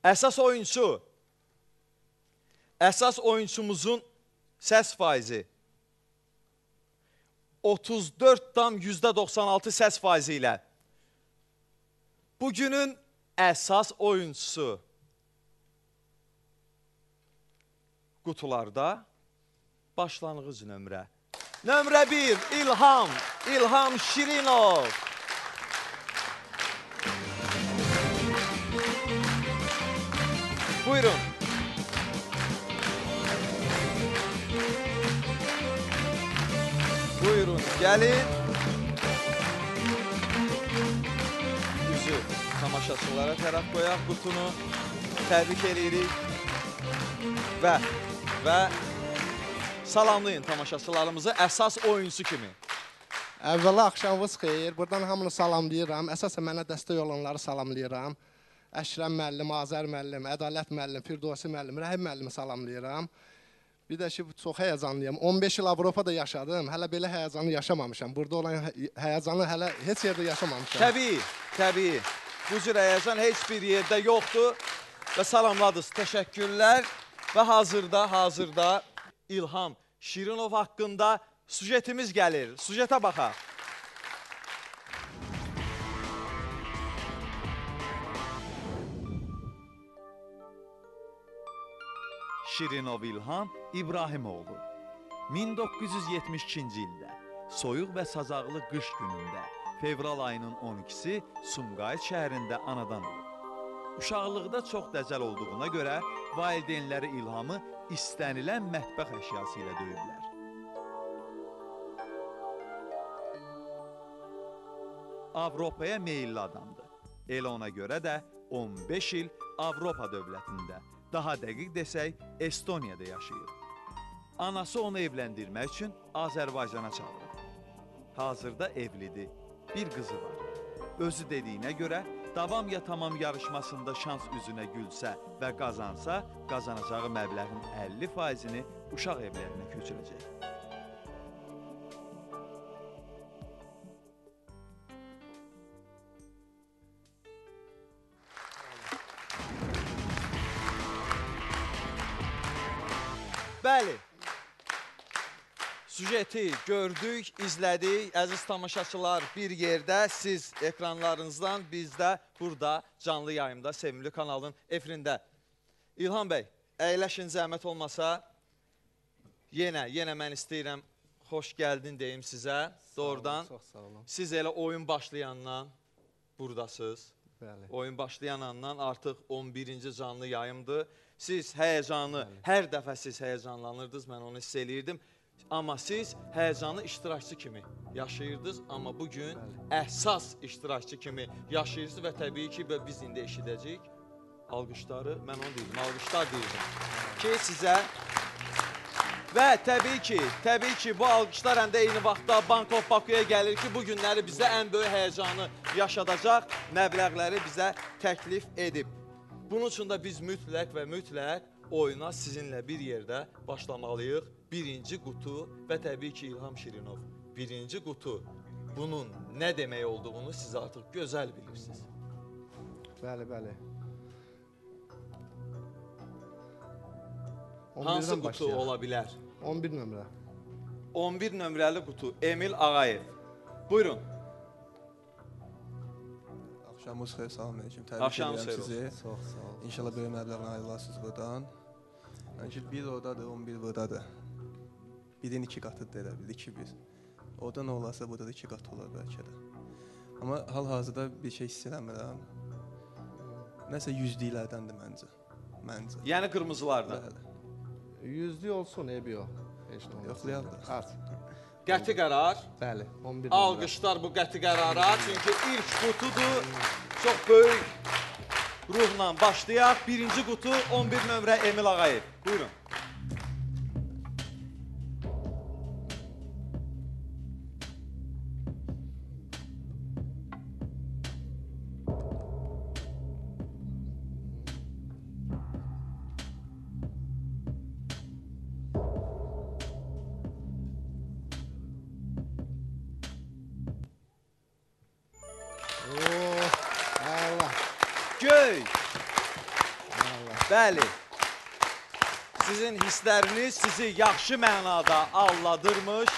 Əsas oyunçumuzun səs faizi 34,96 səs faizi ilə bugünün əsas oyuncusu qutularda başlanğıc nömrə. Nömrə 1 İlham Şirinov. Buyurun. Buyurun, gəlin. Üzü tamaşaçılara tərəf qoyaq qutunu. Təbrik edirik. Və salamlayın tamaşaçılarımızı əsas oyuncusu kimi. Əvvəla axşamınız xeyir. Buradan hamını salamlayıram. Əsasən mənə dəstək olanları salamlayıram. Əşrəm müəllim, Azər müəllim, Ədalət müəllim, Firdovsi müəllim, Rəhim müəllimi salamlayıram. Bir də ki, çox həyəcanlıyım. 15 il Avropada yaşadım. Hələ belə həyəcanı yaşamamışam. Burada olan həyəcanı hələ heç yerdə yaşamamışam. Təbii. Bu cür həyəcan heç bir yerdə yoxdur. Və salamladınız. Təşəkkürlər. Və hazırda İlham Şirinov haqqında sujetimiz gəlir. Sujetə baxaq. Şirinov İlham İbrahimoğlu 1972-ci ildə soyuq və sazaqlı qış günündə fevral ayının 12-si Sumqayıt şəhərində anadan olub. Uşaqlıqda çox dəcəl olduğuna görə valideynləri İlhamı istənilən mətbəx əşyası ilə döyüblər. Avropaya meyilli adamdır. Elə ona görə də 15 il Avropa dövlətində, daha dəqiq desək, Estoniyada yaşayır. Anası onu evləndirmək üçün Azərbaycana çağırır. Hazırda evlidir, bir qızı var. Özü dediyinə görə, davam ya tamam yarışmasında şans üzünə gülsə və qazansa, qazanacağı məbləğin 50%-ni uşaq evlərinə köçürəcək. Bəli, sujeti gördük, izlədik. Əziz tamaşaçılar, bir yerdə siz ekranlarınızdan, biz də burada canlı yayımda, Sevimli kanalın efirində. İlham bəy, əyləşin zəhmət olmasa, yenə mən istəyirəm, xoş gəldin deyim sizə, doğrudan. Çox sağ olun. Siz elə oyun başlayandan buradasınız. Bəli. Oyun başlayan andan artıq 11-ci canlı yayımdır. Siz həyəcanı, hər dəfə siz həyəcanlanırdınız, mən onu hiss eləyirdim. Amma siz həyəcanı iştirakçı kimi yaşayırdınız, amma bugün əsas iştirakçı kimi yaşayırsınız və təbii ki, biz indi eşidəcəyik alqışları, mən onu deyirdim, alqışlar deyirdim ki, sizə və təbii ki, bu alqışlar həm də eyni vaxtda Bank of Bakuya gəlir ki, bu günləri bizə ən böyük həyəcanı yaşadacaq məbləğləri bizə təklif edib. Bunun üçün də biz mütləq oyuna sizinlə bir yerdə başlamalıyıq. Birinci qutu və təbii ki, İlham Şirinov. Birinci qutu, bunun nə demək olduğunu siz artıq gözəl bilirsiniz. Bəli. Hansı qutu ola bilər? 11 nömrə. 11 nömrəli qutu, Emil Ağayev. Buyurun. Axşamınız xeyir, salam aleyküm. Təbrik edirəm sizi. Çox sağ olun. İnşallah böyük məbləğini ayrılarsınız buradan. Bir oradadır, 11 buradadır. Birin 2 qatıdır elə bil, 2-1. Orada nə olarsa burada da 2 qatı olar bəlkə də. Amma hal-hazırda bir şey hiss eləmirəm. Nəsə yüzlüklərdəndir məncə. Yəni qırmızılardan. Bəli. %100 olsun, ebi yox. Yoxlayaq da. Qəti qərar. Bəli, 11 nömrə. Alqışlar bu qəti qərara. Çünki ilk qutudur. Çox böyük ruhla başlayaq. Birinci qutu 11 nömrə Emil Ağayev. Buyurun. Bəli. Sizin hissləriniz sizi yaxşı mənada alladırmış.